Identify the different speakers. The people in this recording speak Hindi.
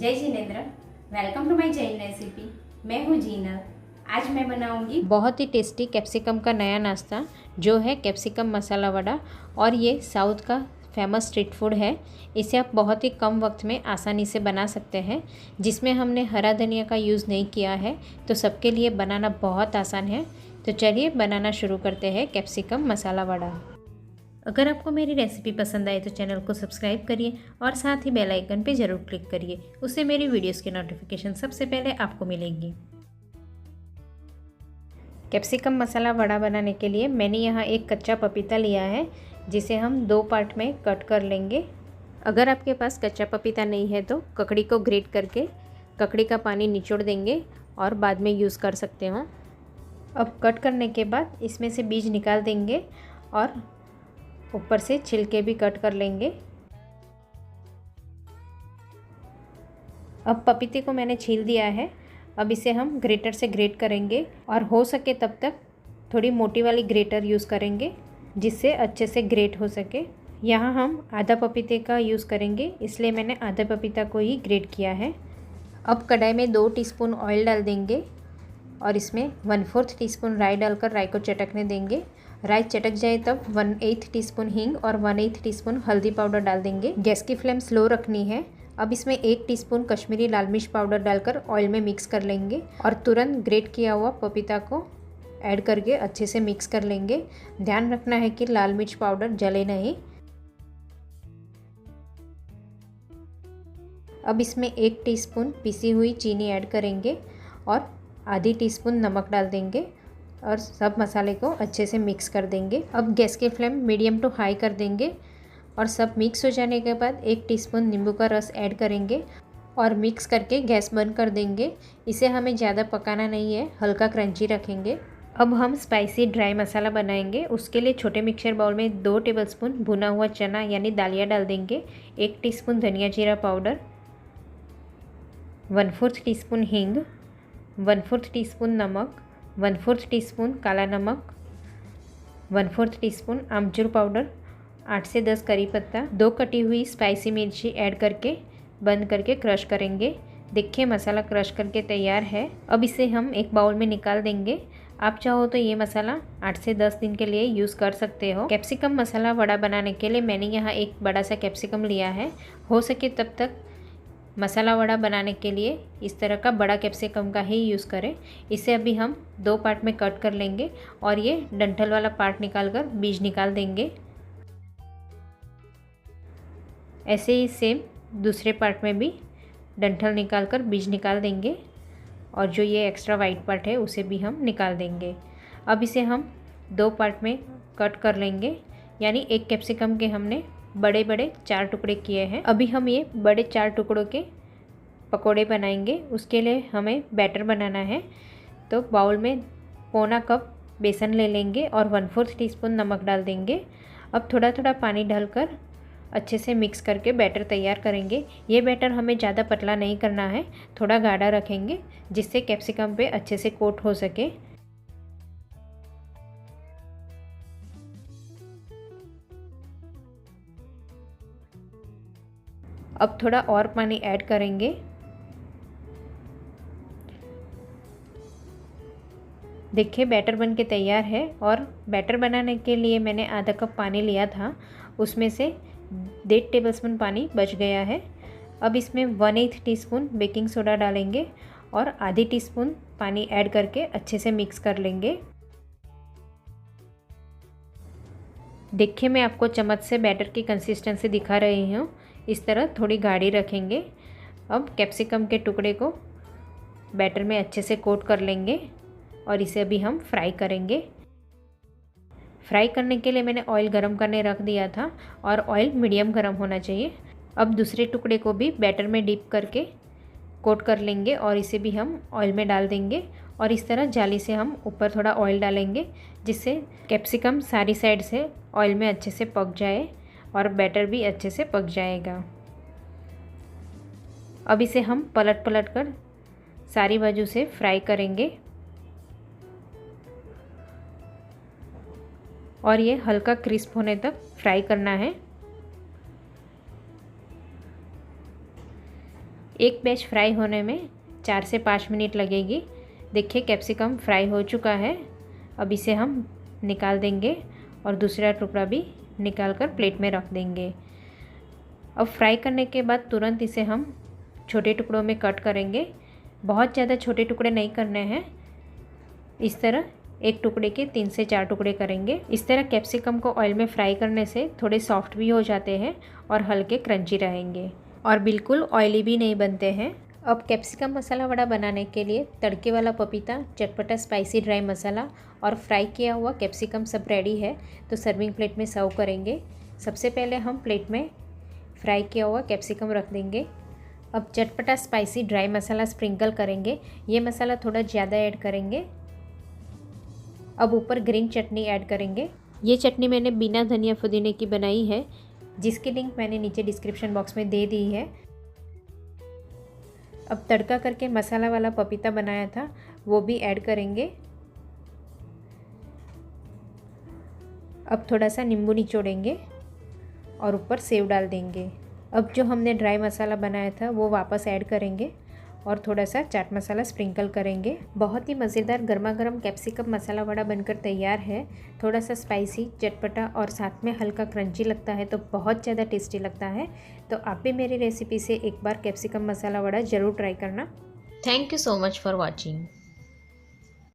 Speaker 1: जय Jinendra. Welcome to my Jain recipe. मैं हूँ जीनल। आज मैं बनाऊंगी
Speaker 2: बहुत ही टेस्टी कैप्सिकम का नया नाश्ता जो है कैप्सिकम मसाला वड़ा। और ये साउथ का फेमस स्ट्रीट फूड है। इसे आप बहुत ही कम वक्त में आसानी से बना सकते हैं, जिसमें हमने हरा धनिया का यूज़ नहीं किया है, तो सबके लिए बनाना बहुत आसान है। तो चलिए बनाना शुरू करते हैं कैप्सिकम मसाला वड़ा। अगर आपको मेरी रेसिपी पसंद आए तो चैनल को सब्सक्राइब करिए और साथ ही बेल आइकन पे ज़रूर क्लिक करिए। उससे मेरी वीडियोस की नोटिफिकेशन सबसे पहले आपको मिलेगी। कैप्सिकम मसाला वड़ा बनाने के लिए मैंने यहाँ एक कच्चा पपीता लिया है, जिसे हम 2 पार्ट में कट कर लेंगे। अगर आपके पास कच्चा पपीता नहीं है तो ककड़ी को ग्रेट करके ककड़ी का पानी निचोड़ देंगे और बाद में यूज़ कर सकते हो। अब कट करने के बाद इसमें से बीज निकाल देंगे और ऊपर से छिलके भी कट कर लेंगे। अब पपीते को मैंने छील दिया है। अब इसे हम ग्रेटर से ग्रेट करेंगे और हो सके तब तक थोड़ी मोटी वाली ग्रेटर यूज़ करेंगे, जिससे अच्छे से ग्रेट हो सके। यहाँ हम आधा पपीते का यूज़ करेंगे, इसलिए मैंने आधा पपीता को ही ग्रेट किया है। अब कढ़ाई में 2 टीस्पून ऑयल डाल देंगे और इसमें 1/4 टीस्पून राई डालकर राई को चटकने देंगे। राई चटक जाए तब 1/8 टीस्पून हींग और 1/8 टीस्पून हल्दी पाउडर डाल देंगे। गैस की फ्लेम स्लो रखनी है। अब इसमें 1 टीस्पून कश्मीरी लाल मिर्च पाउडर डालकर ऑयल में मिक्स कर लेंगे और तुरंत ग्रेट किया हुआ पपीता को ऐड करके अच्छे से मिक्स कर लेंगे। ध्यान रखना है कि लाल मिर्च पाउडर जले नहीं। अब इसमें 1 टीस्पून पिसी हुई चीनी ऐड करेंगे और आधी टीस्पून नमक डाल देंगे और सब मसाले को अच्छे से मिक्स कर देंगे। अब गैस की फ्लेम मीडियम टू हाई कर देंगे और सब मिक्स हो जाने के बाद 1 टीस्पून नींबू का रस ऐड करेंगे और मिक्स करके गैस बंद कर देंगे। इसे हमें ज़्यादा पकाना नहीं है, हल्का क्रंची रखेंगे। अब हम स्पाइसी ड्राई मसाला बनाएंगे। उसके लिए छोटे मिक्सर बाउल में 2 टेबलस्पून भुना हुआ चना यानी दालिया डाल देंगे, 1 टीस्पून धनिया जीरा पाउडर, 1/4 टीस्पून हींग, 1/4 टीस्पून नमक, 1/4 टीस्पून काला नमक, 1/4 टीस्पून आमचूर पाउडर, 8 से 10 करी पत्ता, 2 कटी हुई स्पाइसी मिर्ची ऐड करके बंद करके क्रश करेंगे। देखिए मसाला क्रश करके तैयार है। अब इसे हम एक बाउल में निकाल देंगे। आप चाहो तो ये मसाला 8 से 10 दिन के लिए यूज़ कर सकते हो। कैप्सिकम मसाला वड़ा बनाने के लिए मैंने यहाँ एक बड़ा सा कैप्सिकम लिया है। हो सके तब तक मसाला वड़ा बनाने के लिए इस तरह का बड़ा कैप्सिकम का ही यूज़ करें। इसे अभी हम 2 पार्ट में कट कर लेंगे और ये डंठल वाला पार्ट निकाल कर बीज निकाल देंगे। ऐसे ही सेम दूसरे पार्ट में भी डंठल निकाल कर बीज निकाल देंगे और जो ये एक्स्ट्रा वाइट पार्ट है उसे भी हम निकाल देंगे। अब इसे हम 2 पार्ट में कट कर लेंगे, यानी एक कैप्सिकम के हमने बड़े बड़े 4 टुकड़े किए हैं। अभी हम ये बड़े 4 टुकड़ों के पकोड़े बनाएंगे। उसके लिए हमें बैटर बनाना है। तो बाउल में पौना कप बेसन ले लेंगे और 1/4 टीस्पून नमक डाल देंगे। अब थोड़ा थोड़ा पानी डालकर अच्छे से मिक्स करके बैटर तैयार करेंगे। ये बैटर हमें ज़्यादा पतला नहीं करना है, थोड़ा गाढ़ा रखेंगे, जिससे कैप्सिकम पे अच्छे से कोट हो सके। अब थोड़ा और पानी ऐड करेंगे। देखिए बैटर बन के तैयार है। और बैटर बनाने के लिए मैंने आधा कप पानी लिया था, उसमें से 1.5 टेबलस्पून पानी बच गया है। अब इसमें 1/8 टीस्पून बेकिंग सोडा डालेंगे और आधी टीस्पून पानी ऐड करके अच्छे से मिक्स कर लेंगे। देखिए मैं आपको चम्मच से बैटर की कंसिस्टेंसी दिखा रही हूँ। इस तरह थोड़ी गाढ़ी रखेंगे। अब कैप्सिकम के टुकड़े को बैटर में अच्छे से कोट कर लेंगे और इसे अभी हम फ्राई करेंगे। फ्राई करने के लिए मैंने ऑयल गरम करने रख दिया था और ऑयल मीडियम गरम होना चाहिए। अब दूसरे टुकड़े को भी बैटर में डिप करके कोट कर लेंगे और इसे भी हम ऑयल में डाल देंगे और इस तरह जाली से हम ऊपर थोड़ा ऑयल डालेंगे, जिससे कैप्सिकम सारी साइड से ऑयल में अच्छे से पक जाए और बैटर भी अच्छे से पक जाएगा। अब इसे हम पलट पलट कर सारी बाजू से फ्राई करेंगे और ये हल्का क्रिस्प होने तक फ्राई करना है। एक बैच फ्राई होने में 4 से 5 मिनट लगेगी। देखिए कैप्सिकम फ्राई हो चुका है। अब इसे हम निकाल देंगे और दूसरा टुकड़ा भी निकाल कर प्लेट में रख देंगे। अब फ्राई करने के बाद तुरंत इसे हम छोटे टुकड़ों में कट करेंगे। बहुत ज़्यादा छोटे टुकड़े नहीं करने हैं। इस तरह एक टुकड़े के 3 से 4 टुकड़े करेंगे। इस तरह कैप्सिकम को ऑयल में फ्राई करने से थोड़े सॉफ्ट भी हो जाते हैं और हल्के क्रंची रहेंगे और बिल्कुल ऑयली भी नहीं बनते हैं। अब कैप्सिकम मसाला वड़ा बनाने के लिए तड़के वाला पपीता, चटपटा स्पाइसी ड्राई मसाला और फ्राई किया हुआ कैप्सिकम सब रेडी है। तो सर्विंग प्लेट में सर्व करेंगे। सबसे पहले हम प्लेट में फ्राई किया हुआ कैप्सिकम रख देंगे। अब चटपटा स्पाइसी ड्राई मसाला स्प्रिंकल करेंगे। ये मसाला थोड़ा ज़्यादा ऐड करेंगे। अब ऊपर ग्रीन चटनी ऐड करेंगे। ये चटनी मैंने बिना धनिया पुदीने की बनाई है, जिसकी लिंक मैंने नीचे डिस्क्रिप्शन बॉक्स में दे दी है। अब तड़का करके मसाला वाला पपीता बनाया था वो भी ऐड करेंगे। अब थोड़ा सा नींबू निचोड़ेंगे और ऊपर सेव डाल देंगे। अब जो हमने ड्राई मसाला बनाया था वो वापस ऐड करेंगे और थोड़ा सा चाट मसाला स्प्रिंकल करेंगे। बहुत ही मज़ेदार गर्मा गर्म कैप्सिकम मसाला वड़ा बनकर तैयार है। थोड़ा सा स्पाइसी, चटपटा और साथ में हल्का क्रंची लगता है तो बहुत ज़्यादा टेस्टी लगता है। तो आप भी मेरी रेसिपी से एक बार कैप्सिकम मसाला वड़ा ज़रूर ट्राई करना।
Speaker 3: Thank you so much for watching.